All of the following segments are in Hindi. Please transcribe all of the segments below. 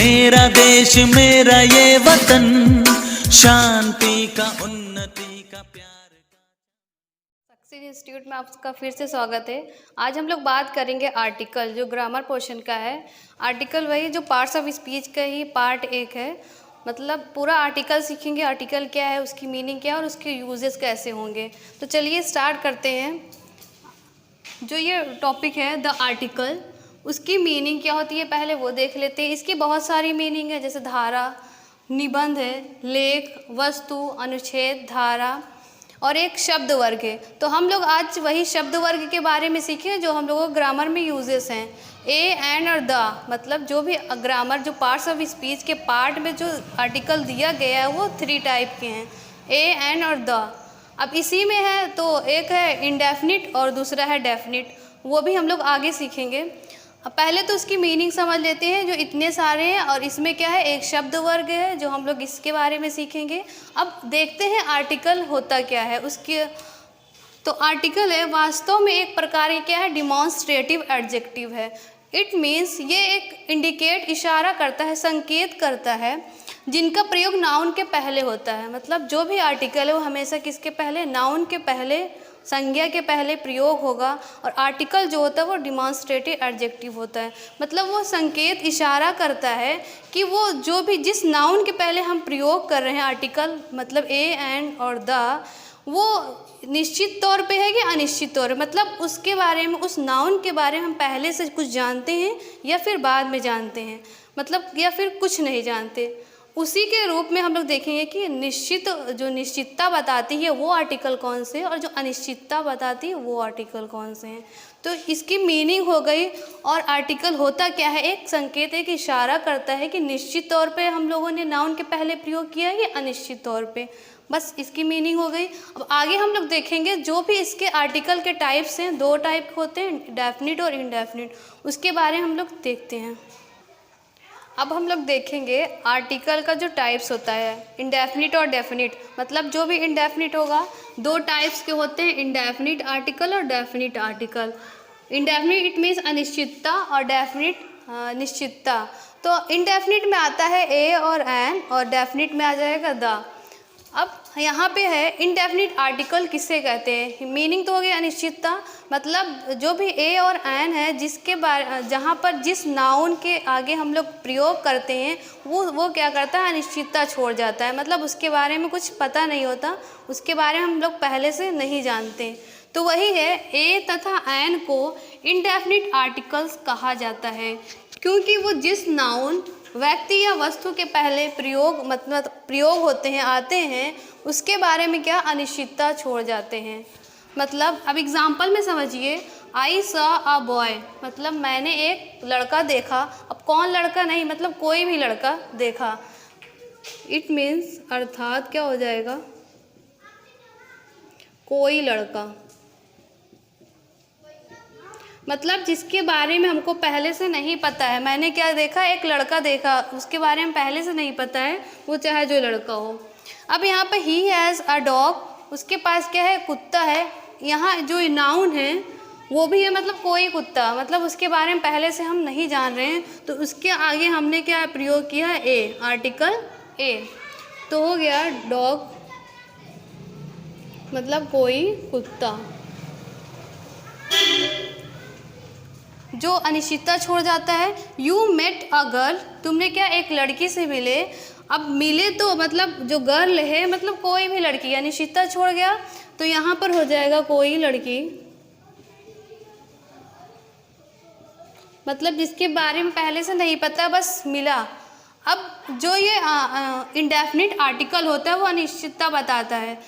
मेरा देश मेरा ये वतन, शांति का उन्नति का प्यार का। सक्सेस इंस्टीट्यूट में आपका फिर से स्वागत है। आज हम लोग बात करेंगे आर्टिकल, जो ग्रामर पोर्शन का है। आर्टिकल वही जो पार्ट्स ऑफ स्पीच का ही पार्ट एक है, मतलब पूरा आर्टिकल सीखेंगे। आर्टिकल क्या है, उसकी मीनिंग क्या है और उसके यूजेस कैसे होंगे। तो चलिए स्टार्ट करते हैं। जो ये टॉपिक है द आर्टिकल, उसकी मीनिंग क्या होती है पहले वो देख लेते हैं। इसकी बहुत सारी मीनिंग है, जैसे धारा, निबंध है, लेख, वस्तु, अनुच्छेद, धारा और एक शब्द वर्ग है। तो हम लोग आज वही शब्द वर्ग के बारे में सीखें जो हम लोगों को ग्रामर में यूजेस हैं। ए, एन और द, मतलब जो भी ग्रामर, जो पार्ट्स ऑफ स्पीच के पार्ट में जो आर्टिकल दिया गया है वो 3 टाइप के हैं, ए, एन और द। अब इसी में है तो एक है इंडेफिनिट और दूसरा है डेफिनिट, वो भी हम लोग आगे सीखेंगे। अब पहले तो उसकी मीनिंग समझ लेते हैं, जो इतने सारे हैं। और इसमें क्या है, एक शब्द वर्ग है जो हम लोग इसके बारे में सीखेंगे। अब देखते हैं आर्टिकल होता क्या है उसके। तो आर्टिकल है वास्तव में एक प्रकार की क्या है, डिमॉन्स्ट्रेटिव एडजेक्टिव है। इट मीन्स ये एक इंडिकेट, इशारा करता है, संकेत करता है, जिनका प्रयोग नाउन के पहले होता है। मतलब जो भी आर्टिकल है वो हमेशा किसके पहले, नाउन के पहले, संज्ञा के पहले प्रयोग होगा। और आर्टिकल जो होता है वो डिमॉन्स्ट्रेटिव एडजेक्टिव होता है। मतलब वो संकेत, इशारा करता है कि वो जो भी जिस नाउन के पहले हम प्रयोग कर रहे हैं आर्टिकल, मतलब ए, एन और द, वो निश्चित तौर पे है कि अनिश्चित तौर पे, मतलब उसके बारे में, उस नाउन के बारे में हम पहले से कुछ जानते हैं या फिर बाद में जानते हैं, मतलब या फिर कुछ नहीं जानते। उसी के रूप में हम लोग देखेंगे कि निश्चित, जो निश्चितता बताती है वो आर्टिकल कौन से हैं और जो अनिश्चितता बताती है वो आर्टिकल कौन से हैं। तो इसकी मीनिंग हो गई। और आर्टिकल होता क्या है, एक संकेत, एक इशारा करता है कि निश्चित तौर पे हम लोगों ने नाउन के पहले प्रयोग किया है या अनिश्चित तौर पे। बस इसकी मीनिंग हो गई। अब आगे हम लोग देखेंगे जो भी इसके आर्टिकल के टाइप्स हैं, 2 टाइप होते हैं, डेफिनिट और इनडेफिनिट, उसके बारे में हम लोग देखते हैं। अब हम लोग देखेंगे आर्टिकल का जो टाइप्स होता है, इंडेफिनिट और डेफिनिट। मतलब जो भी इंडेफिनिट होगा, 2 टाइप्स के होते हैं, इंडेफिनिट आर्टिकल और definite article. Indefinite it means अनिश्चितता और डेफिनिट निश्चितता। तो इंडेफिनिट में आता है ए और एन और डेफिनिट में आ जाएगा द। अब यहाँ पे है इनडेफिनिट आर्टिकल किसे कहते हैं। मीनिंग तो हो गई अनिश्चितता, मतलब जो भी ए और एन है, जिसके बारे, जहाँ पर जिस नाउन के आगे हम लोग प्रयोग करते हैं वो क्या करता है, अनिश्चितता छोड़ जाता है। मतलब उसके बारे में कुछ पता नहीं होता, उसके बारे में हम लोग पहले से नहीं जानते। तो वही है, ए तथा एन को इनडेफिनिट आर्टिकल्स कहा जाता है, क्योंकि वो जिस नाउन, व्यक्ति या वस्तु के पहले प्रयोग, मतलब प्रयोग होते हैं, आते हैं, उसके बारे में क्या, अनिश्चितता छोड़ जाते हैं। मतलब अब एग्जाम्पल में समझिए, आई सॉ अ बॉय, मतलब मैंने एक लड़का देखा। अब कौन लड़का नहीं, मतलब कोई भी लड़का देखा। इट मीन्स, अर्थात क्या हो जाएगा, कोई लड़का, मतलब जिसके बारे में हमको पहले से नहीं पता है। मैंने क्या देखा, एक लड़का देखा, उसके बारे में पहले से नहीं पता है, वो चाहे जो लड़का हो। अब यहाँ पे ही हैज़ अ डॉग, उसके पास क्या है, कुत्ता है। यहाँ जो नाउन है वो भी है, मतलब कोई कुत्ता, मतलब उसके बारे में पहले से हम नहीं जान रहे हैं, तो उसके आगे हमने क्या प्रयोग किया है, ए, आर्टिकल ए। तो हो गया डॉग, मतलब कोई कुत्ता। जो अनिश्चितता छोड़ जाता है, यू मेट अ गर्ल, तुमने क्या एक लड़की से मिले। अब मिले तो मतलब जो गर्ल है, मतलब कोई भी लड़की, अनिश्चितता छोड़ गया, तो यहाँ पर हो जाएगा कोई लड़की, मतलब जिसके बारे में पहले से नहीं पता, बस मिला। अब जो ये इंडेफिनिट आर्टिकल होता है वो अनिश्चितता बताता है।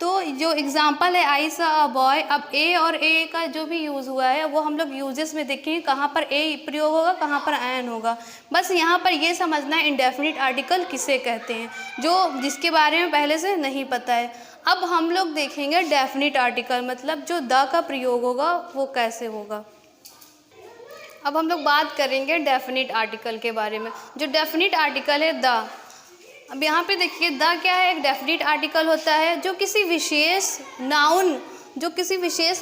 तो जो एग्जांपल है, आई सॉ अ बॉय, अब ए और ए का जो भी यूज़ हुआ है वो हम लोग यूजेस में देखेंगे, कहाँ पर ए प्रयोग होगा, कहाँ पर एन होगा। बस यहाँ पर ये समझना है इंडेफिनिट आर्टिकल किसे कहते हैं, जो जिसके बारे में पहले से नहीं पता है। अब हम लोग देखेंगे डेफिनिट आर्टिकल, मतलब जो द का प्रयोग होगा वो कैसे होगा। अब हम लोग बात करेंगे डेफिनिट आर्टिकल के बारे में। जो डेफिनिट आर्टिकल है द, अब यहाँ पे देखिए द क्या है, एक डेफिनिट आर्टिकल होता है जो किसी विशेष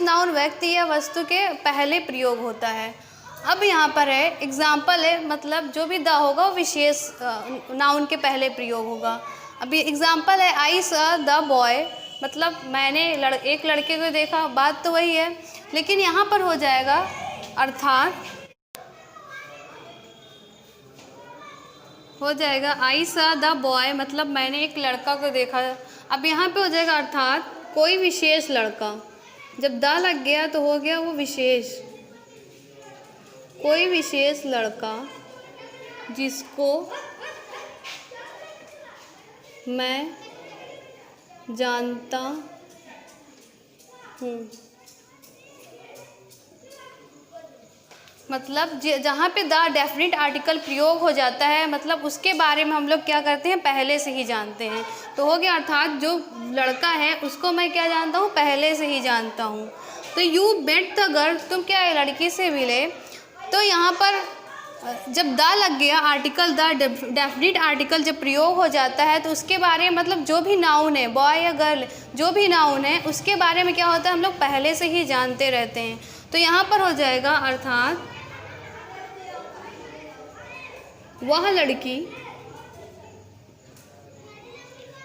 नाउन, व्यक्ति या वस्तु के पहले प्रयोग होता है। अब यहाँ पर है एग्जाम्पल है, मतलब जो भी द होगा वो विशेष नाउन के पहले प्रयोग होगा। अभी एग्जाम्पल है आई स द बॉय, मतलब मैंने एक लड़के को देखा, बात तो वही है, लेकिन यहाँ पर हो जाएगा अर्थात हो जाएगा आई स द बॉय, मतलब मैंने एक लड़का को देखा। अब यहाँ पे हो जाएगा अर्थात कोई विशेष लड़का, जब द लग गया तो हो गया वो विशेष, कोई विशेष लड़का जिसको मैं जानता हूँ। मतलब जहाँ पे द डेफिनेट आर्टिकल प्रयोग हो जाता है, मतलब उसके बारे में हम लोग क्या करते हैं, पहले से ही जानते हैं। तो हो गया अर्थात जो लड़का है उसको मैं क्या जानता हूँ, पहले से ही जानता हूँ। तो यू मेट द गर्ल, तुम क्या लड़की से मिले। तो यहाँ पर जब द लग गया आर्टिकल, द डेफिनेट आर्टिकल जब प्रयोग हो जाता है तो उसके बारे में, मतलब जो भी नाउन है, बॉय या गर्ल जो भी नाउन है उसके बारे में क्या होता है, हम लोग पहले से ही जानते रहते हैं। तो यहाँ पर हो जाएगा अर्थात वह लड़की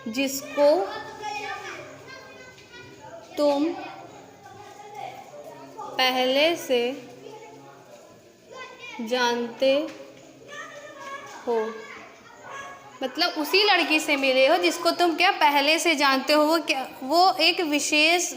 जिसको तुम पहले से जानते हो, मतलब उसी लड़की से मिले हो जिसको तुम क्या पहले से जानते हो। वो क्या, वो एक विशेष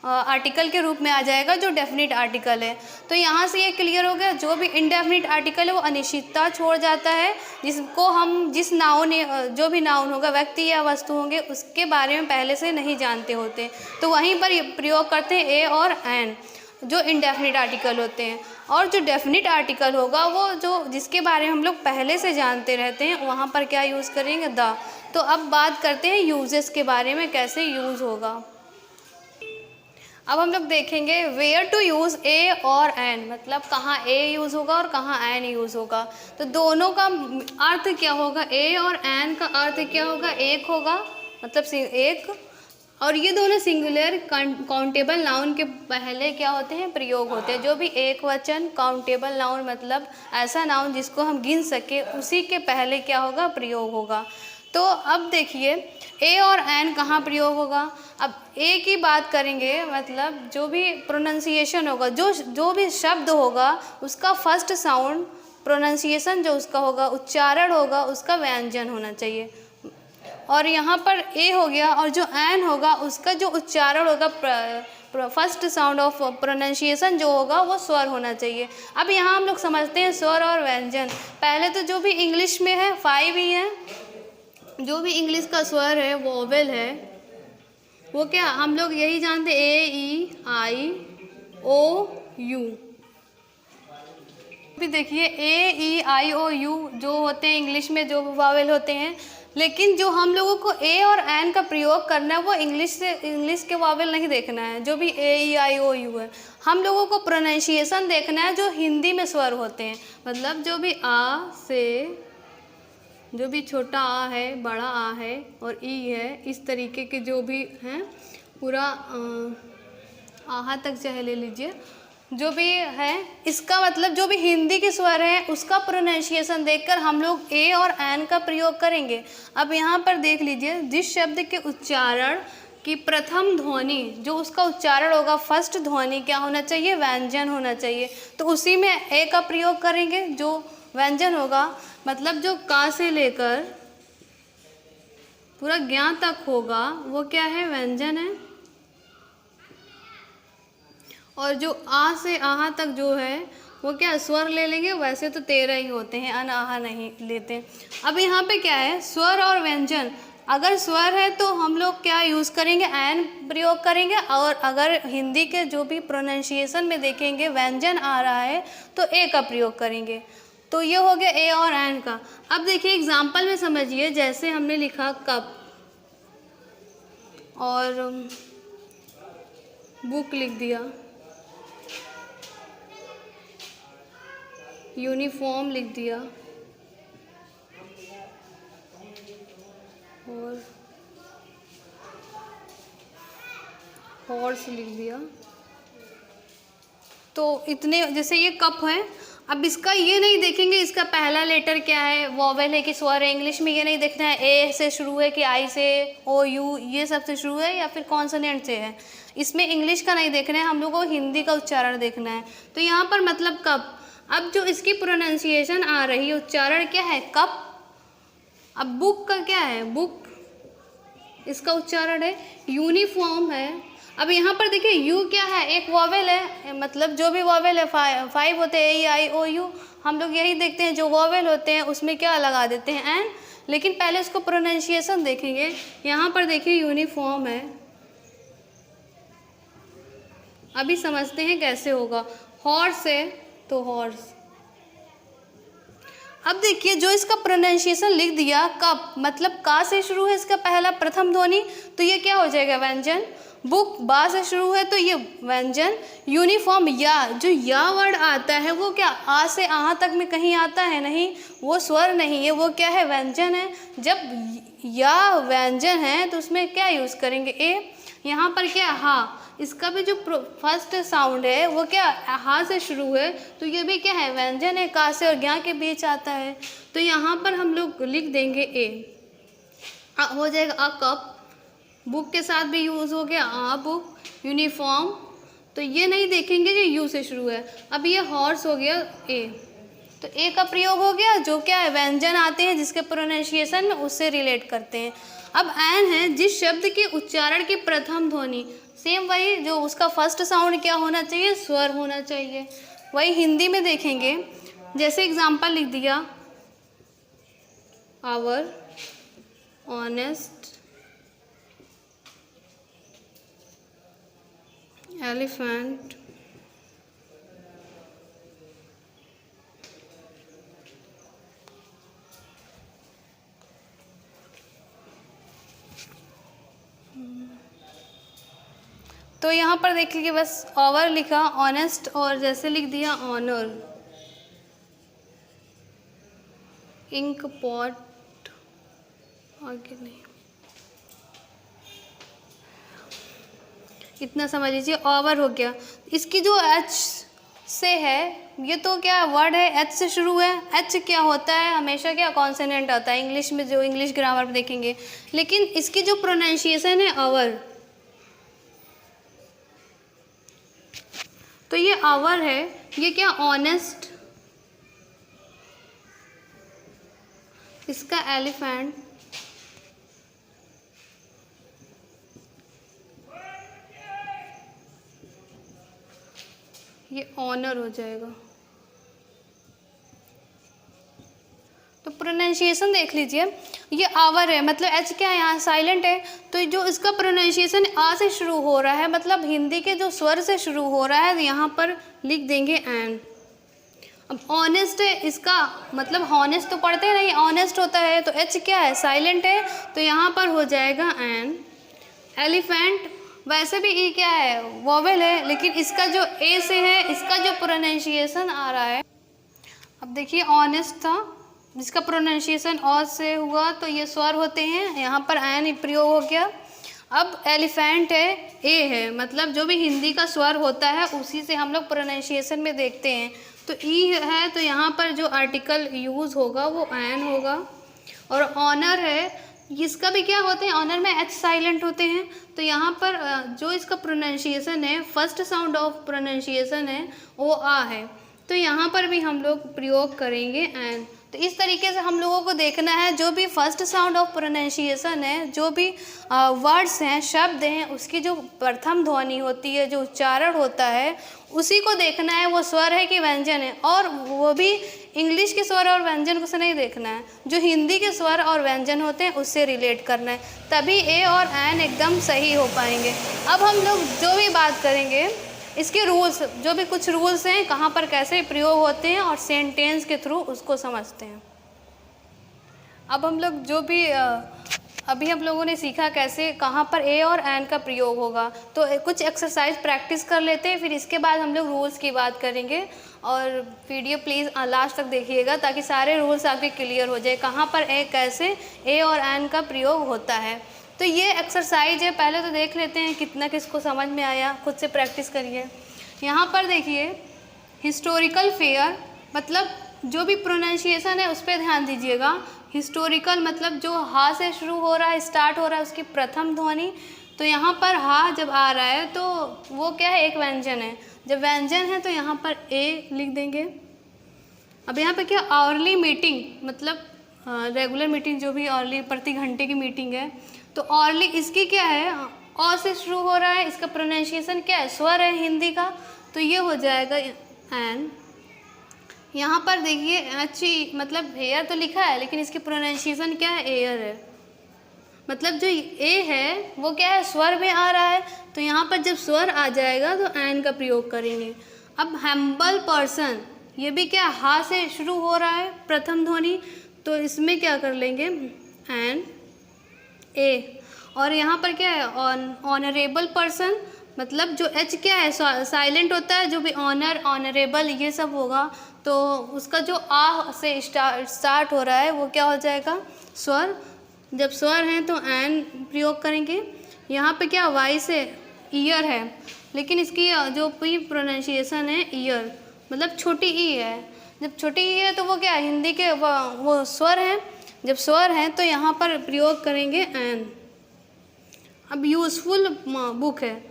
आर्टिकल के रूप में आ जाएगा जो डेफिनेट आर्टिकल है। तो यहाँ से ये क्लियर हो गया, जो भी इनडेफिनेट आर्टिकल है वो अनिश्चितता छोड़ जाता है, जिसको हम जिस नाउन जो भी नाउन होगा, व्यक्ति या वस्तु होंगे, उसके बारे में पहले से नहीं जानते होते, तो वहीं पर प्रयोग करते हैं ए और एन, जो इनडेफिनिट आर्टिकल होते हैं। और जो डेफिनिट आर्टिकल होगा वो जो जिसके बारे में हम लोग पहले से जानते रहते हैं, वहाँ पर क्या यूज़ करेंगे, द। तो अब बात करते हैं यूजेस के बारे में, कैसे यूज़ होगा। अब हम लोग देखेंगे वेयर टू यूज़ ए और एन, मतलब कहाँ ए यूज़ होगा और कहाँ एन यूज़ होगा। तो दोनों का अर्थ क्या होगा, ए और एन का अर्थ क्या होगा, एक होगा, मतलब एक, और ये दोनों सिंगुलर काउंटेबल नाउन के पहले क्या होते हैं, प्रयोग होते हैं। जो भी एक वचन काउंटेबल नाउन, मतलब ऐसा नाउन जिसको हम गिन सके, उसी के पहले क्या होगा, प्रयोग होगा। तो अब देखिए ए और एन कहाँ प्रयोग होगा। अब ए की बात करेंगे, मतलब जो भी प्रोनाउंसिएशन होगा, जो भी शब्द होगा उसका फर्स्ट साउंड, प्रोनाउंसिएशन जो उसका होगा, उच्चारण होगा, उसका व्यंजन होना चाहिए। और यहाँ पर ए हो गया, और जो एन होगा उसका जो उच्चारण होगा, फर्स्ट साउंड ऑफ प्रोनाउंसिएशन जो होगा वो स्वर होना चाहिए। अब यहाँ हम लोग समझते हैं स्वर और व्यंजन। पहले तो जो भी इंग्लिश में है 5 ही है, जो भी इंग्लिश का स्वर है, वोवेल है, वो क्या हम लोग यही जानते हैं, ए ई आई ओ यू। भी देखिए ए ई आई ओ यू जो होते हैं इंग्लिश में, जो वावेल होते हैं, लेकिन जो हम लोगों को ए और एन का प्रयोग करना है वो इंग्लिश के वावेल नहीं देखना है, जो भी ए ई आई ओ यू है। हम लोगों को प्रोनाउंसिएशन देखना है जो हिंदी में स्वर होते हैं, मतलब जो भी आ से, जो भी छोटा आ है, बड़ा आ है और ई है, इस तरीके के जो भी हैं, पूरा आहा तक चाहे ले लीजिए, जो भी है, इसका मतलब जो भी हिंदी के स्वर है उसका प्रोनाउंसिएशन देखकर हम लोग ए और एन का प्रयोग करेंगे। अब यहाँ पर देख लीजिए, जिस शब्द के उच्चारण की प्रथम ध्वनि, जो उसका उच्चारण होगा, फर्स्ट ध्वनि क्या होना चाहिए, व्यंजन होना चाहिए। तो उसी में ए का प्रयोग करेंगे, जो व्यंजन होगा, मतलब जो का से लेकर पूरा ज्ञा तक होगा वो क्या है, व्यंजन है। और जो आ से आहा तक जो है वो क्या स्वर ले लेंगे, वैसे तो 13 ही होते हैं, अन आहा नहीं लेते। अब यहाँ पे क्या है, स्वर और व्यंजन। अगर स्वर है तो हम लोग क्या यूज़ करेंगे, एन प्रयोग करेंगे, और अगर हिंदी के जो भी प्रोनाउंसिएशन में देखेंगे व्यंजन आ रहा है तो ए का प्रयोग करेंगे। तो ये हो गया ए और एन का। अब देखिए एग्जाम्पल में समझिए, जैसे हमने लिखा कप और बुक लिख दिया, यूनिफॉर्म लिख दिया, और हॉर्स लिख दिया। तो इतने, जैसे ये कप है, अब इसका ये नहीं देखेंगे इसका पहला लेटर क्या है, वॉवेल है कि स्वर है। इंग्लिश में ये नहीं देखना है ए से शुरू है कि आई से, ओ यू ये सब से शुरू है या फिर कॉन्सोनेंट से है। इसमें इंग्लिश का नहीं देखना है, हम लोगों को हिंदी का उच्चारण देखना है। तो यहाँ पर मतलब कप, अब जो इसकी प्रोनाउंसिएशन आ रही है, उच्चारण क्या है कप। अब बुक का क्या है, बुक इसका उच्चारण है यूनिफॉर्म है। अब यहाँ पर देखिए यू क्या है, एक वॉवेल है, मतलब जो भी वॉवेल है 5 होते हैं, ए आई ओ यू, हम लोग यही देखते हैं जो वॉवेल होते हैं उसमें क्या लगा देते हैं एन। लेकिन पहले उसको प्रोनाउंसिएशन देखेंगे। यहाँ पर देखिए यूनिफॉर्म है, अभी समझते हैं कैसे होगा। हॉर्स है तो हॉर्स। अब देखिए जो इसका प्रोनाउंसिएशन लिख दिया कप, मतलब का से शुरू है इसका पहला प्रथम ध्वनि, तो ये क्या हो जाएगा व्यंजन। बुक बा से शुरू है तो ये व्यंजन। यूनिफॉर्म या, जो या वर्ड आता है वो क्या आ से आ तक में कहीं आता है, नहीं, वो स्वर नहीं है, वो क्या है व्यंजन है। जब या व्यंजन है तो उसमें क्या यूज़ करेंगे ए। यहाँ पर क्या हा, इसका भी जो फर्स्ट साउंड है वो क्या हा से शुरू है, तो ये भी क्या है व्यंजन है, का से और ज्ञा के बीच आता है। तो यहाँ पर हम लोग लिख देंगे ए, हो जाएगा अ कप। बुक के साथ भी यूज़ हो गया आ बुक। यूनिफॉर्म, तो ये नहीं देखेंगे कि यू से शुरू है। अब ये हॉर्स हो गया ए, तो ए का प्रयोग हो गया, जो क्या है व्यंजन आते हैं जिसके प्रोनाउंसिएशन में उससे रिलेट करते हैं। अब एन है, जिस शब्द के उच्चारण की प्रथम ध्वनि, सेम वही जो उसका फर्स्ट साउंड क्या होना चाहिए, स्वर होना चाहिए। वही हिंदी में देखेंगे, जैसे एग्जाम्पल लिख दिया आवर ऑनेस्ट एलिफेंट तो यहाँ पर देख लीजिए बस ओवर लिखा, ऑनेस्ट, और जैसे लिख दिया ऑनर। इंक पॉट आगे नहीं, इतना समझ लीजिए ओवर हो गया। इसकी जो एच से है, ये तो क्या वर्ड है एच से शुरू है। एच क्या होता है, हमेशा क्या कॉन्सोनेंट आता है इंग्लिश में, जो इंग्लिश ग्रामर में देखेंगे। लेकिन इसकी जो प्रोनाउंसिएशन है आवर, तो ये आवर है, ये क्या ऑनेस्ट, इसका एलिफेंट, ये ऑनर हो जाएगा। तो प्रोनाउंसिएशन देख लीजिए, ये आवर है, मतलब एच क्या है यहाँ साइलेंट है, तो जो इसका प्रोनाउंसिएशन आ से शुरू हो रहा है, मतलब हिंदी के जो स्वर से शुरू हो रहा है, यहाँ पर लिख देंगे एन। अब ऑनेस्ट है, इसका मतलब हॉनेस्ट तो पढ़ते नहीं, ऑनेस्ट होता है, तो एच क्या है साइलेंट है, तो यहाँ पर हो जाएगा एन। एलिफेंट, वैसे भी ई क्या है वोवेल है, लेकिन इसका जो ए से है, इसका जो प्रोनाउंसिएशन आ रहा है, अब देखिए ऑनेस्ट था जिसका प्रोनाउंसिएशन ऑ से हुआ, तो ये स्वर होते हैं, यहाँ पर एन प्रयोग हो गया। अब एलिफेंट है, ए है, मतलब जो भी हिंदी का स्वर होता है उसी से हम लोग प्रोनाउंसिएशन में देखते हैं। तो ई है, तो यहाँ पर जो आर्टिकल यूज़ होगा वो एन होगा। और ऑनर है, इसका भी क्या होते हैं, ऑनर में एच साइलेंट होते हैं, तो यहाँ पर जो इसका प्रोनाउंसिएशन है, फर्स्ट साउंड ऑफ प्रोनाउंसिएशन है वो आ है, तो यहाँ पर भी हम लोग प्रयोग करेंगे एन। तो इस तरीके से हम लोगों को देखना है, जो भी फर्स्ट साउंड ऑफ प्रोनाउंसिएशन है, जो भी वर्ड्स हैं, शब्द हैं, उसकी जो प्रथम ध्वनि होती है, जो उच्चारण होता है, उसी को देखना है वो स्वर है कि व्यंजन है। और वो भी इंग्लिश के स्वर और व्यंजन को से नहीं देखना है, जो हिंदी के स्वर और व्यंजन होते हैं उससे रिलेट करना है, तभी ए और एन एकदम सही हो पाएंगे। अब हम लोग जो भी बात करेंगे इसके रूल्स, जो भी कुछ रूल्स हैं, कहाँ पर कैसे प्रयोग होते हैं, और सेंटेंस के थ्रू उसको समझते हैं। अब हम लोग जो भी अभी हम लोगों ने सीखा कैसे कहाँ पर ए और एन का प्रयोग होगा, तो कुछ एक्सरसाइज प्रैक्टिस कर लेते हैं, फिर इसके बाद हम लोग रूल्स की बात करेंगे। और वीडियो प्लीज़ लास्ट तक देखिएगा ताकि सारे रूल्स आपके क्लियर हो जाए, कहाँ पर कैसे ए और एन का प्रयोग होता है। तो ये एक्सरसाइज है, पहले तो देख लेते हैं कितना किसको समझ में आया, खुद से प्रैक्टिस करिए। यहाँ पर देखिए हिस्टोरिकल फेयर, मतलब जो भी प्रोनाउंसिएशन है उस पर ध्यान दीजिएगा। हिस्टोरिकल मतलब जो हा से शुरू हो रहा है, स्टार्ट हो रहा है, उसकी प्रथम ध्वनि। तो यहाँ पर हा जब आ रहा है तो वो क्या है, एक व्यंजन है। जब व्यंजन है तो यहाँ पर ए लिख देंगे। अब यहाँ पे क्या, आवरली मीटिंग मतलब रेगुलर मीटिंग, जो भी आवरली प्रति घंटे की मीटिंग है, तो आवरली इसकी क्या है, अ से शुरू हो रहा है, इसका प्रोनाउंसिएशन क्या है, स्वर है हिंदी का, तो ये हो जाएगा एन। यहाँ पर देखिए अच्छी मतलब हेयर तो लिखा है लेकिन इसकी प्रोनाउंसिएशन क्या है, एयर है। मतलब जो ए है वो क्या है, स्वर में आ रहा है, तो यहाँ पर जब स्वर आ जाएगा तो एन का प्रयोग करेंगे। अब हैम्बल पर्सन, ये भी क्या, हा से शुरू हो रहा है प्रथम ध्वनि, तो इसमें क्या कर लेंगे, एन ए। और यहाँ पर क्या है, ऑनरेबल पर्सन, मतलब जो एच क्या है, साइलेंट होता है, जो भी ऑनर, ऑनरेबल ये सब होगा, तो उसका जो आ से स्टार्ट हो रहा है वो क्या हो जाएगा, स्वर। जब स्वर हैं तो एन प्रयोग करेंगे। यहाँ पे क्या, वाई से ईयर है, लेकिन इसकी जो भी प्रोनाउंसिएशन है ईयर, मतलब छोटी ई है। जब छोटी ई है तो वो क्या, हिंदी के वो स्वर हैं। जब स्वर हैं तो यहाँ पर प्रयोग करेंगे एन। अब यूज़फुल बुक है,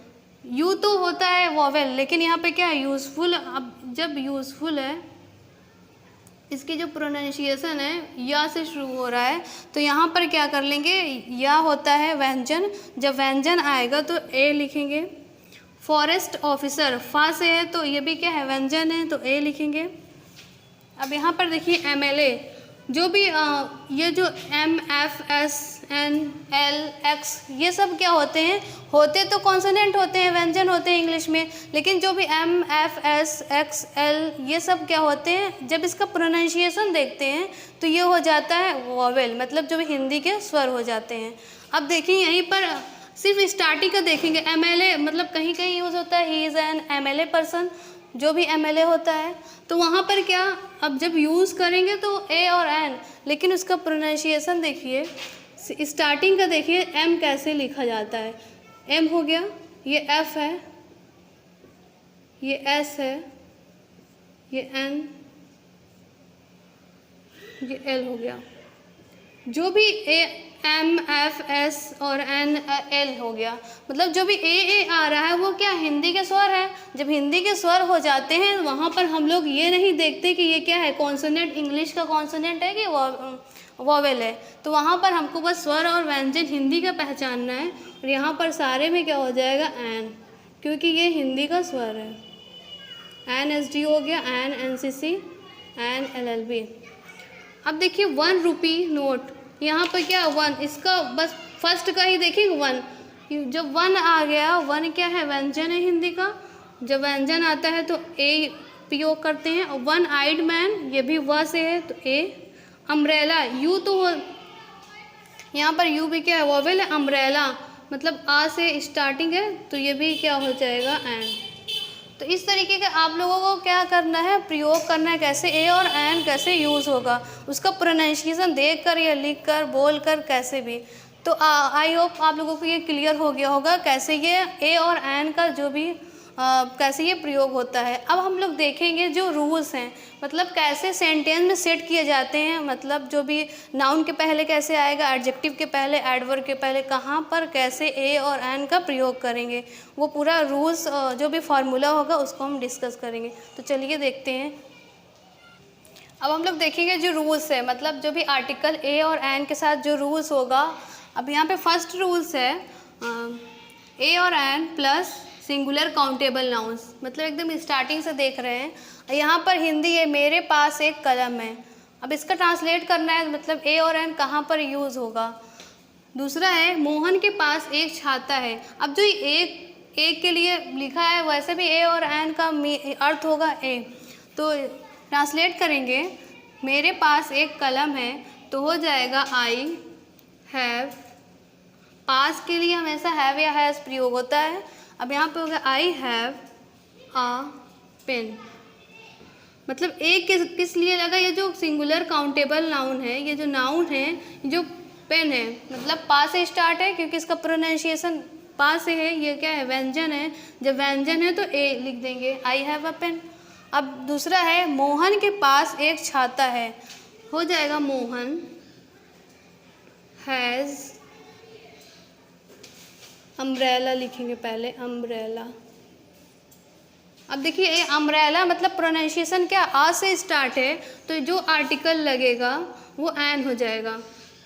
यू तो होता है वॉवेल, लेकिन यहाँ पे क्या है, यूज़फुल। अब जब यूज़फुल है, इसकी जो प्रोनाउंसिएशन है या से शुरू हो रहा है, तो यहाँ पर क्या कर लेंगे, या होता है व्यंजन, जब व्यंजन आएगा तो ए लिखेंगे। फॉरेस्ट ऑफिसर, फा से है तो ये भी क्या है, व्यंजन है, तो ए लिखेंगे। अब यहाँ पर देखिए एमएलए, जो भी ये जो M F S N L X ये सब क्या होते हैं, होते तो कॉन्सोनेंट होते हैं, व्यंजन होते हैं इंग्लिश में, लेकिन जो भी M F S X L ये सब क्या होते हैं, जब इसका प्रोनाउंसिएशन देखते हैं तो ये हो जाता है वॉवेल, मतलब जो भी हिंदी के स्वर हो जाते हैं। अब देखिए यहीं पर सिर्फ स्टार्टिंग का देखेंगे, एमएलए मतलब कहीं कहीं यूज़ होता है he is an MLA person, जो भी एमएलए होता है, तो वहाँ पर क्या, अब जब यूज़ करेंगे तो ए और एन, लेकिन उसका प्रोनाउंसिएशन देखिए, स्टार्टिंग का देखिए एम कैसे लिखा जाता है, एम हो गया, ये एफ है, ये एस है, ये एन, ये एल हो गया। जो भी ए एम एफ एस और एन एल हो गया, मतलब जो भी ए आ रहा है वो क्या, हिंदी के स्वर है। जब हिंदी के स्वर हो जाते हैं वहाँ पर हम लोग ये नहीं देखते कि ये क्या है, कॉन्सोनेंट, इंग्लिश का कॉन्सोनेंट है कि वॉवेल है, तो वहाँ पर हमको बस स्वर और व्यंजन हिंदी का पहचानना है। और यहाँ पर सारे में क्या हो जाएगा, एन, क्योंकि ये हिंदी का स्वर है। एन एस डी हो गया, एन एन सी सी, एन एल एल बी। अब देखिए 1 रुपी नोट, यहाँ पर क्या, वन, इसका बस फर्स्ट का ही देखेंगे, वन, जब वन आ गया, वन क्या है, व्यंजन है हिंदी का। जब व्यंजन आता है तो ए प्रयोग करते हैं। और 1 आइड मैन, ये भी व से है तो ए। अम्ब्रेला, यू तो हो, यहाँ पर यू भी क्या है, वॉवेल है। अम्ब्रेला मतलब आ से स्टार्टिंग है, तो ये भी क्या हो जाएगा, एन। तो इस तरीके का आप लोगों को क्या करना है, प्रयोग करना है, कैसे ए और एन कैसे यूज़ होगा, उसका प्रोनाउंसिएशन देख कर या लिख कर, बोल कर, कैसे भी। तो आई होप आप लोगों को ये क्लियर हो गया होगा कैसे ये ए और एन का जो भी कैसे ये प्रयोग होता है। अब हम लोग देखेंगे जो रूल्स हैं, मतलब कैसे सेंटेंस में सेट किए जाते हैं, मतलब जो भी नाउन के पहले कैसे आएगा, एडजेक्टिव के पहले, एडवर्ब के पहले, कहाँ पर कैसे ए और एन का प्रयोग करेंगे, वो पूरा रूल्स जो भी फार्मूला होगा उसको हम डिस्कस करेंगे। तो चलिए देखते हैं। अब हम लोग देखेंगे जो रूल्स है, मतलब जो भी आर्टिकल ए और एन के साथ जो रूल्स होगा। अब यहाँ पे फर्स्ट रूल्स है ए और an plus singular countable nouns, मतलब एकदम स्टार्टिंग से देख रहे हैं। यहाँ पर हिंदी है, मेरे पास एक कलम है। अब इसका ट्रांसलेट करना है, मतलब ए और एन कहाँ पर यूज़ होगा। दूसरा है मोहन के पास एक छाता है। अब जो एक के लिए लिखा है वैसे भी ए और एन का अर्थ होगा ए, तो ट्रांसलेट करेंगे मेरे पास एक कलम है तो हो जाएगा आई हैव। पास के लिए हमेशा हैव या हैज़ प्रयोग होता है। अब यहाँ पे हो गया आई हैव अ पेन, मतलब एक किस लिए लगा, ये जो सिंगुलर काउंटेबल नाउन है, ये जो नाउन है, जो पेन है, मतलब पा से स्टार्ट है क्योंकि इसका प्रोनाउंसिएशन पा से है। ये क्या है, व्यंजन है। जब व्यंजन है तो ए लिख देंगे, आई हैव अ पेन। अब दूसरा है मोहन के पास एक छाता है, हो जाएगा मोहन हैज़ अम्ब्रेला लिखेंगे पहले, अम्ब्रेला। अब देखिए ये अम्ब्रेला मतलब प्रोनाउंसिएशन क्या आ से स्टार्ट है, तो जो आर्टिकल लगेगा वो एन हो जाएगा।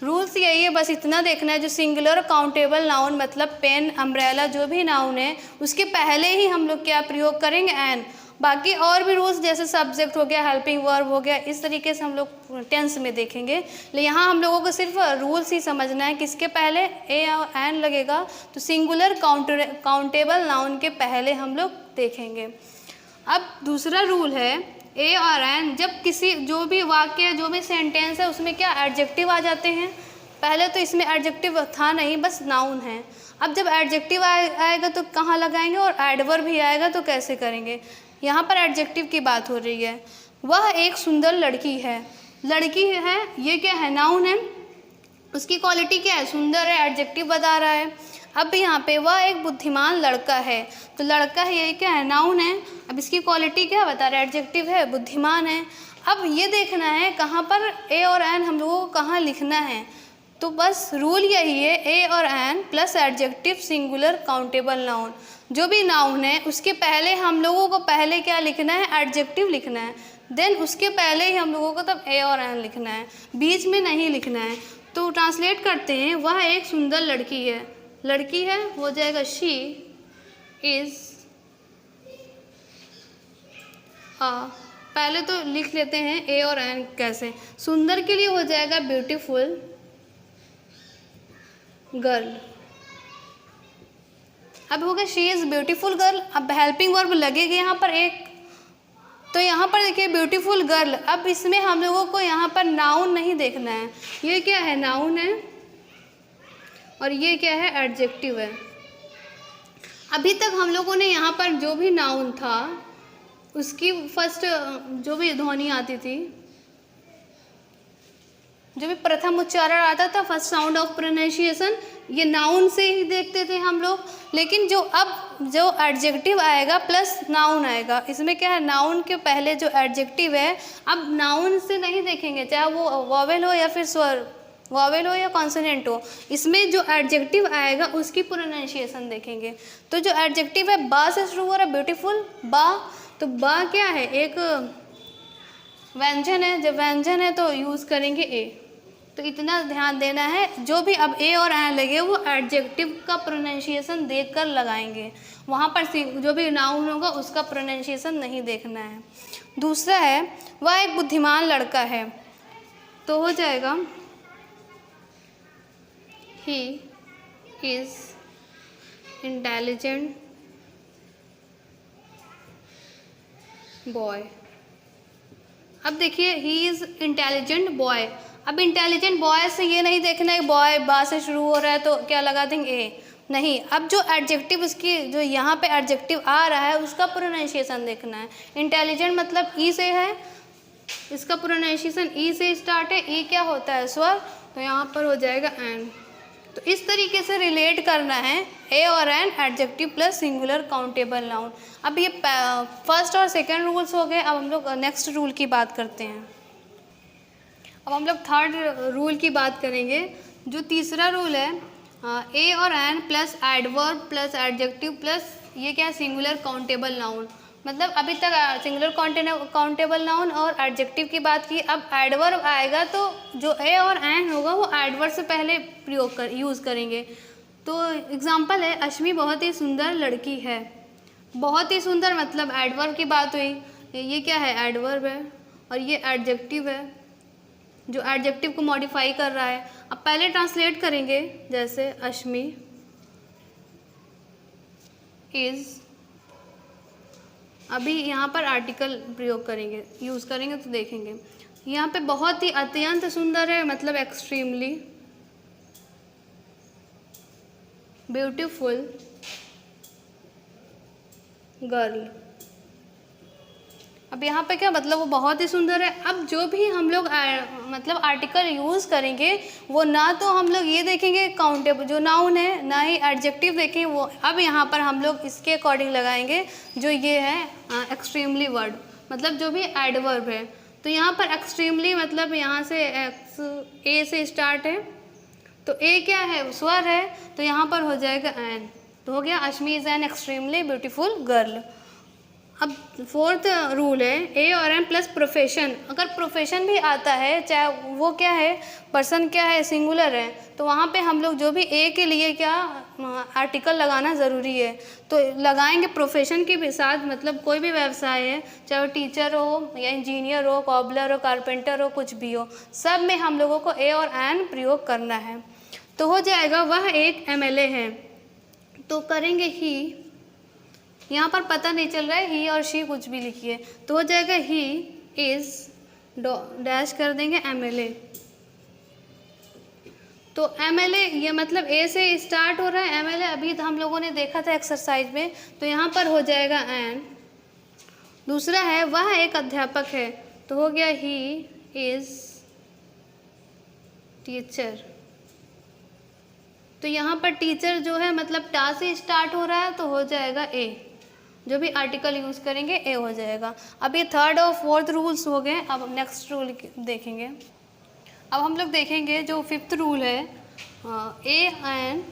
रूल्स यही है, बस इतना देखना है, जो सिंगुलर काउंटेबल नाउन मतलब पेन, अम्ब्रेला जो भी नाउन है उसके पहले ही हम लोग क्या प्रयोग करेंगे, एन। बाकी और भी रूल्स जैसे सब्जेक्ट हो गया, हेल्पिंग वर्ब हो गया, इस तरीके से हम लोग टेंस में देखेंगे। लेकिन यहाँ हम लोगों को सिर्फ रूल्स ही समझना है, किसके पहले ए और एन लगेगा, तो सिंगुलर काउंटेबल नाउन के पहले हम लोग देखेंगे। अब दूसरा रूल है ए और एन, जब किसी जो भी वाक्य जो भी सेंटेंस है उसमें क्या एडजेक्टिव आ जाते हैं। पहले तो इसमें एडजेक्टिव था नहीं, बस नाउन है। अब जब एडजेक्टिव आएगा तो कहाँ लगाएंगे, और एडवर्ब भी आएगा तो कैसे करेंगे। यहाँ पर एडजेक्टिव की बात हो रही है। वह एक सुंदर लड़की है, लड़की है ये क्या है, नाउन है, उसकी क्वालिटी क्या है, सुंदर है, एडजेक्टिव बता रहा है। अब यहाँ पे वह एक बुद्धिमान लड़का है, तो लड़का है ये क्या है, नाउन है। अब इसकी क्वालिटी क्या बता रहा है, एडजेक्टिव है, बुद्धिमान है। अब ये देखना है कहाँ पर ए और एन हम लोगों को कहाँ लिखना है, तो बस रूल यही है, ए और an plus adjective singular countable noun. जो भी नाउन है उसके पहले हम लोगों को पहले क्या लिखना है, एडजेक्टिव लिखना है, देन उसके पहले ही हम लोगों को तब ए और एन लिखना है, बीच में नहीं लिखना है। तो ट्रांसलेट करते हैं, वह एक सुंदर लड़की है, लड़की है हो जाएगा शी इज़ पहले तो लिख लेते हैं ए और एन कैसे। सुंदर के लिए हो जाएगा ब्यूटीफुल गर्ल। अब होगा शी इज़ ब्यूटीफुल गर्ल। अब हेल्पिंग वर्ब लगेगा यहाँ पर एक, तो यहाँ पर देखिए ब्यूटीफुल गर्ल। अब इसमें हम लोगों को यहाँ पर नाउन नहीं देखना है, ये क्या है, नाउन है, और ये क्या है, एडजेक्टिव है। अभी तक हम लोगों ने यहाँ पर जो भी नाउन था उसकी फर्स्ट जो भी ध्वनि आती थी, जो भी प्रथम उच्चारण आता था, फर्स्ट साउंड ऑफ प्रोनाउंसिएशन, ये नाउन से ही देखते थे हम लोग। लेकिन जो अब जो एडजेक्टिव आएगा प्लस नाउन आएगा, इसमें क्या है, नाउन के पहले जो एडजेक्टिव है अब नाउन से नहीं देखेंगे, चाहे वो वॉवेल हो या फिर स्वर, वॉवेल हो या कॉन्सोनेंट हो, इसमें जो एडजेक्टिव आएगा उसकी प्रोनाउंसिएशन देखेंगे। तो जो एडजेक्टिव है बा से शुरू हो रहा है, ब्यूटीफुल बा, तो बा क्या है, एक व्यंजन है, जब व्यंजन है तो यूज़ करेंगे ए। तो इतना ध्यान देना है, जो भी अब ए और एन लगे वो एडजेक्टिव का प्रोनाउंसिएशन देखकर लगाएंगे, वहाँ पर जो भी नाउन होगा उसका प्रोनाउंसिएशन नहीं देखना है। दूसरा है वह एक बुद्धिमान लड़का है, तो हो जाएगा ही इज़ इंटेलिजेंट बॉय। अब देखिए ही इज़ इंटेलिजेंट बॉय। अब इंटेलिजेंट बॉय से ये नहीं देखना है बॉय बा से शुरू हो रहा है तो क्या लगा देंगे ए, नहीं। अब जो एडजेक्टिव उसकी जो यहाँ पे एडजेक्टिव आ रहा है उसका प्रोनाउंसिएशन देखना है। इंटेलिजेंट मतलब ई से है, इसका प्रोनाउंसिएशन ई से स्टार्ट है, ई क्या होता है, स्वर, तो यहाँ पर हो जाएगा एन। तो इस तरीके से रिलेट करना है ए और an, adjective plus singular countable noun. अब ये फर्स्ट और सेकंड रूल्स हो गए। अब हम लोग नेक्स्ट रूल की बात करते हैं। अब हम लोग थर्ड रूल की बात करेंगे। जो तीसरा रूल है ए और an plus adverb plus adjective plus ये क्या है, सिंगुलर काउंटेबल नाउन। मतलब अभी तक सिंगुलर काउंटेबल नाउन और एडजेक्टिव की बात की, अब एडवर्ब आएगा तो जो ए और एन होगा वो एडवर्ब से पहले यूज़ करेंगे। तो एग्जांपल है, अश्मी बहुत ही सुंदर लड़की है। बहुत ही सुंदर मतलब एडवर्ब की बात हुई, ये क्या है, एडवर्ब है, और ये एडजेक्टिव है जो एडजेक्टिव को मॉडिफाई कर रहा है। अब पहले ट्रांसलेट करेंगे, जैसे अश्मी इज़, अभी यहाँ पर आर्टिकल प्रयोग करेंगे, यूज़ करेंगे तो देखेंगे। यहाँ पे बहुत ही अत्यंत सुंदर है मतलब एक्सट्रीमली ब्यूटीफुल गर्ल। अब यहाँ पे क्या मतलब वो बहुत ही सुंदर है। अब जो भी हम लोग मतलब आर्टिकल यूज़ करेंगे वो ना तो हम लोग ये देखेंगे काउंटेबल जो नाउन है, ना ही एडजेक्टिव देखेंगे वो। अब यहाँ पर हम लोग इसके अकॉर्डिंग लगाएंगे जो ये है एक्सट्रीमली वर्ड। मतलब जो भी एडवर्ब है। तो यहाँ पर एक्सट्रीमली मतलब यहाँ से ए से स्टार्ट है, तो ए क्या है, स्वर है, तो यहाँ पर हो जाएगा एन। तो हो गया Ashmi is an extremely beautiful girl. अब फोर्थ रूल है ए और एन प्लस प्रोफेशन। अगर प्रोफेशन भी आता है, चाहे वो क्या है, पर्सन क्या है, सिंगुलर है, तो वहाँ पे हम लोग जो भी ए के लिए क्या आर्टिकल लगाना ज़रूरी है, तो लगाएंगे प्रोफेशन के भी साथ। मतलब कोई भी व्यवसाय है, चाहे वो टीचर हो या इंजीनियर हो, कॉबलर हो, कारपेंटर हो, कुछ भी हो, सब में हम लोगों को ए और एन प्रयोग करना है। तो हो जाएगा वह एक एमएलए है, तो करेंगे ही, यहाँ पर पता नहीं चल रहा है ही और शी कुछ भी लिखिए, तो हो जाएगा ही इज़ डैश कर देंगे एमएलए। तो एमएलए ये मतलब ए से स्टार्ट हो रहा है एमएलए, अभी तो हम लोगों ने देखा था एक्सरसाइज में, तो यहाँ पर हो जाएगा एन। दूसरा है वह एक अध्यापक है, तो हो गया ही इज़ टीचर। तो यहाँ पर टीचर जो है मतलब टा से स्टार्ट हो रहा है, तो हो जाएगा ए, जो भी आर्टिकल यूज़ करेंगे ए हो जाएगा। अब ये थर्ड और फोर्थ रूल्स हो गए। अब नेक्स्ट रूल देखेंगे। अब हम लोग देखेंगे जो फिफ्थ रूल है, ए एंड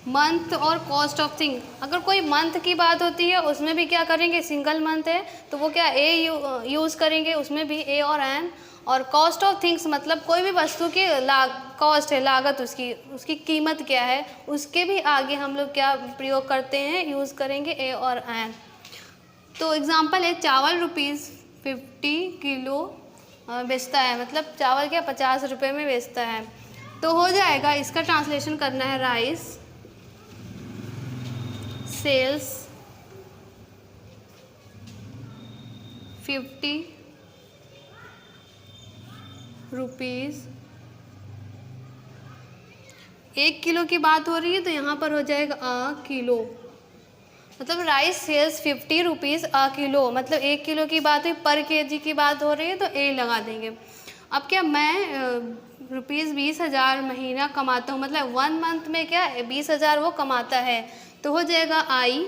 मंथ और कॉस्ट ऑफ थिंग। अगर कोई मंथ की बात होती है उसमें भी क्या करेंगे, सिंगल मंथ है तो वो क्या ए यूज़ करेंगे, उसमें भी ए और एन। और कॉस्ट ऑफ थिंग्स मतलब कोई भी वस्तु की कॉस्ट है, लागत, उसकी कीमत क्या है, उसके भी आगे हम लोग क्या प्रयोग करते हैं, यूज़ करेंगे ए और एन। तो एग्जांपल है चावल ₹50 किलो बेचता है, मतलब चावल क्या 50 रुपये में बेचता है। तो हो जाएगा, इसका ट्रांसलेशन करना है, राइस सेल्स 50 रुपीज़। 1 किलो की बात हो रही है तो यहाँ पर हो जाएगा अ किलो, मतलब rice sells 50 rupees a kilo, मतलब 1 किलो की बात हुई, पर केजी की बात हो रही है तो ए लगा देंगे। अब क्या मैं ₹20,000 महीना कमाता हूँ, मतलब 1 मंथ में क्या 20,000 वो कमाता है, तो हो जाएगा आई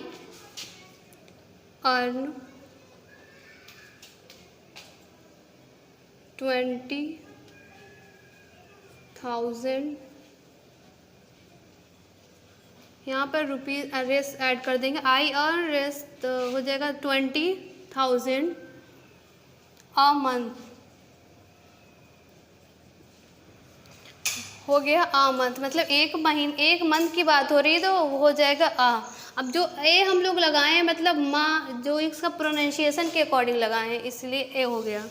अर्न 20,000। यहाँ पर रुपीज़ रेस ऐड कर देंगे, आई अर्न रेस, तो हो जाएगा 20,000 अ मंथ, हो गया अ मंथ, मतलब एक मंथ की बात हो रही है तो वो हो जाएगा अ। अब जो ए हम लोग लगाए हैं मतलब माँ, जो इसका प्रोनाउंसिएशन के अकॉर्डिंग लगाए हैं, इसलिए ए हो गया।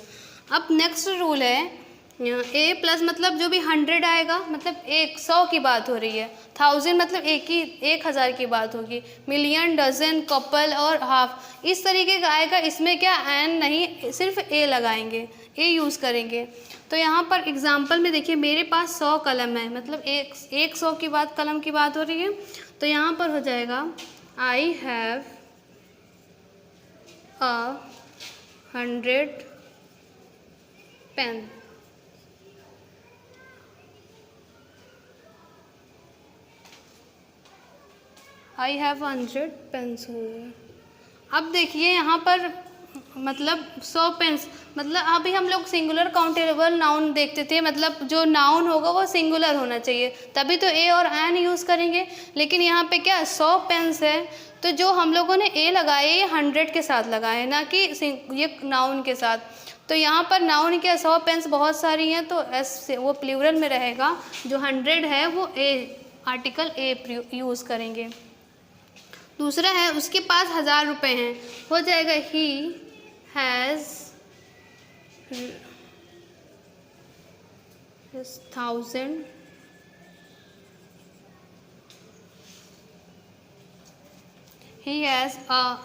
अब नेक्स्ट रूल है ए प्लस मतलब जो भी 100 आएगा, मतलब 100 की बात हो रही है, 1000 मतलब 1000 की बात होगी, मिलियन, डजन, कपल और हाफ, इस तरीके का आएगा। इसमें क्या एन नहीं, सिर्फ ए लगाएंगे, ए यूज़ करेंगे। तो यहाँ पर एग्जाम्पल में देखिए मेरे पास 100 कलम है, मतलब एक 100 की बात, कलम की बात हो रही है, तो यहाँ पर हो जाएगा I have 100 pen. I have 100 pens हो गया। अब देखिए यहाँ पर मतलब 100 पेन्स, मतलब अभी हम लोग सिंगुलर काउंटेबल नाउन देखते थे, मतलब जो नाउन होगा वो सिंगुलर होना चाहिए, तभी तो ए और एन यूज़ करेंगे। लेकिन यहाँ पे क्या 100 पेन्स है, तो जो हम लोगों ने ए लगाए ये 100 के साथ लगाए, ना कि ये नाउन के साथ। तो यहाँ पर नाउन क्या 100 पेन्स बहुत सारी हैं, तो एस से वो प्लूरल में रहेगा, जो 100 है वो ए, आर्टिकल ए यूज़ करेंगे। दूसरा है उसके पास 1000 रुपये हैं, हो जाएगा he has 1000 he has a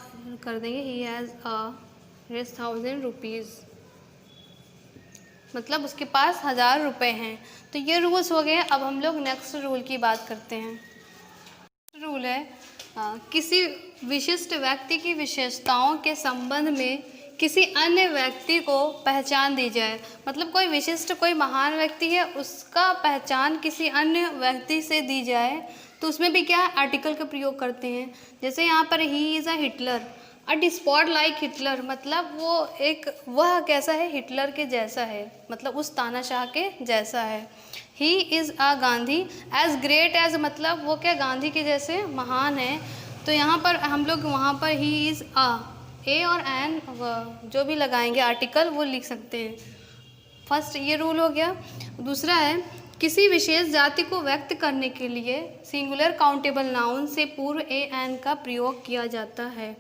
कर देंगे, ही हैज़ अ 1000 रुपीज़, मतलब उसके पास 1000 रुपये हैं। तो ये रूल्स हो गए। अब हम लोग नेक्स्ट रूल की बात करते हैं। रूल है किसी विशिष्ट व्यक्ति की विशेषताओं के संबंध में किसी अन्य व्यक्ति को पहचान दी जाए, मतलब कोई विशिष्ट, कोई महान व्यक्ति है, उसका पहचान किसी अन्य व्यक्ति से दी जाए, तो उसमें भी क्या आर्टिकल का प्रयोग करते हैं। जैसे यहाँ पर he is a Hitler, a despot like Hitler, मतलब वह कैसा है, हिटलर के जैसा है, मतलब उस तानाशाह के जैसा है। He is a Gandhi as great as, मतलब वो क्या गांधी के जैसे महान है। तो यहाँ पर हम लोग वहाँ पर ही इज़ ए और एन जो भी लगाएंगे आर्टिकल वो लिख सकते हैं। फर्स्ट ये रूल हो गया। दूसरा है किसी विशेष जाति को व्यक्त करने के लिए सिंगुलर काउंटेबल नाउन से पूर्व ए एन का प्रयोग किया जाता है।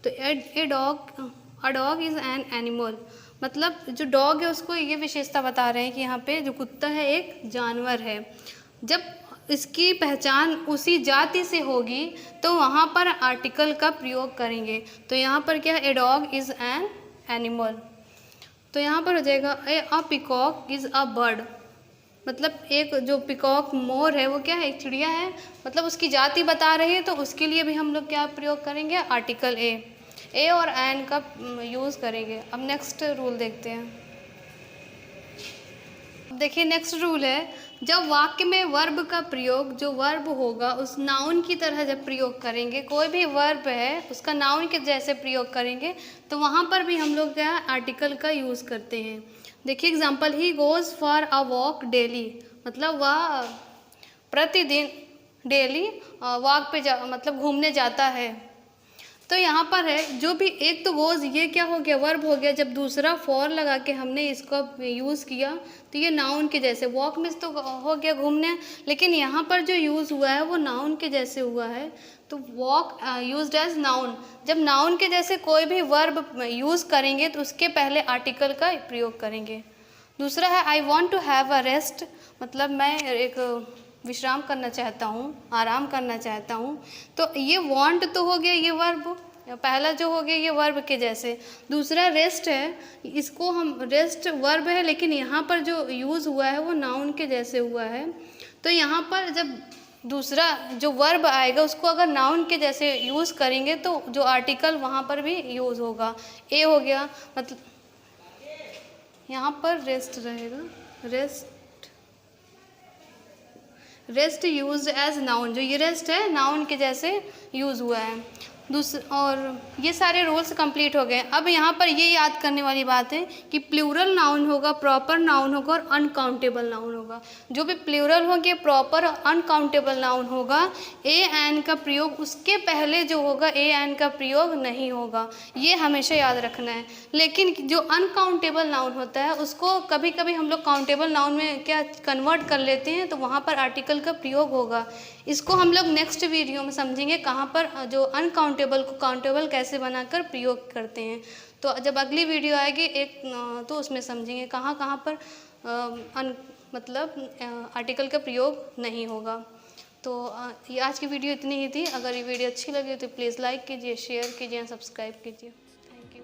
तो a dog is an animal, मतलब जो डॉग है उसको ये विशेषता बता रहे हैं कि यहाँ पे जो कुत्ता है एक जानवर है। जब इसकी पहचान उसी जाति से होगी तो वहाँ पर आर्टिकल का प्रयोग करेंगे। तो यहाँ पर क्या, a dog is an animal. तो यहाँ पर हो जाएगा अ पिकॉक इज़ अ बर्ड, मतलब एक जो पिकॉक मोर है वो क्या है, एक चिड़िया है, मतलब उसकी जाति बता रही है। तो उसके लिए भी हम लोग क्या प्रयोग करेंगे, आर्टिकल ए और एन का यूज़ करेंगे। अब नेक्स्ट रूल देखते हैं। देखिए नेक्स्ट रूल है, जब वाक्य में वर्ब का प्रयोग, जो वर्ब होगा उस नाउन की तरह जब प्रयोग करेंगे, कोई भी वर्ब है उसका नाउन के जैसे प्रयोग करेंगे तो वहाँ पर भी हम लोग क्या आर्टिकल का यूज़ करते हैं। देखिए example, he goes for a walk daily, मतलब वह प्रतिदिन डेली वॉक पे मतलब घूमने जाता है। तो यहाँ पर है जो भी एक तो गोज़, ये क्या हो गया, वर्ब हो गया। जब दूसरा फॉर लगा के हमने इसको यूज़ किया तो ये नाउन के जैसे, वॉक में तो हो गया घूमने, लेकिन यहाँ पर जो यूज़ हुआ है वो नाउन के जैसे हुआ है। तो वॉक यूज्ड एज नाउन। जब नाउन के जैसे कोई भी वर्ब यूज़ करेंगे तो उसके पहले आर्टिकल का प्रयोग करेंगे। दूसरा है I want to have a rest, मतलब मैं एक विश्राम करना चाहता हूँ, आराम करना चाहता हूँ। तो ये वांट तो हो गया ये वर्ब, पहला जो हो गया ये वर्ब के जैसे। दूसरा रेस्ट है, इसको हम रेस्ट वर्ब है लेकिन यहाँ पर जो यूज़ हुआ है वो नाउन के जैसे हुआ है। तो यहाँ पर जब दूसरा जो वर्ब आएगा उसको अगर नाउन के जैसे यूज़ करेंगे तो जो आर्टिकल वहाँ पर भी यूज़ होगा। ए हो गया, मतलब यहाँ पर रेस्ट रहेगा, रेस्ट यूज्ड एज नाउन, जो ये रेस्ट है नाउन के जैसे यूज़ हुआ है। और ये सारे रूल्स कंप्लीट हो गए। अब यहाँ पर ये याद करने वाली बात है कि प्लूरल नाउन होगा, प्रॉपर नाउन होगा और अनकाउंटेबल नाउन होगा। जो भी प्लूरल होंगे, प्रॉपर और अनकाउंटेबल नाउन होगा, ए एन का प्रयोग उसके पहले जो होगा ए एन का प्रयोग नहीं होगा, ये हमेशा याद रखना है। लेकिन जो अनकाउंटेबल नाउन होता है उसको कभी कभी हम लोग काउंटेबल नाउन में क्या कन्वर्ट कर लेते हैं, तो वहाँ पर आर्टिकल का प्रयोग होगा। इसको हम लोग नेक्स्ट वीडियो में समझेंगे, कहाँ पर जो अनकाउंटेबल को काउंटेबल कैसे बनाकर प्रयोग करते हैं। तो जब अगली वीडियो आएगी एक तो उसमें समझेंगे कहाँ कहाँ पर मतलब आर्टिकल का प्रयोग नहीं होगा। तो ये आज की वीडियो इतनी ही थी। अगर ये वीडियो अच्छी लगी तो प्लीज़ लाइक कीजिए, शेयर कीजिए, सब्सक्राइब कीजिए। Thank you.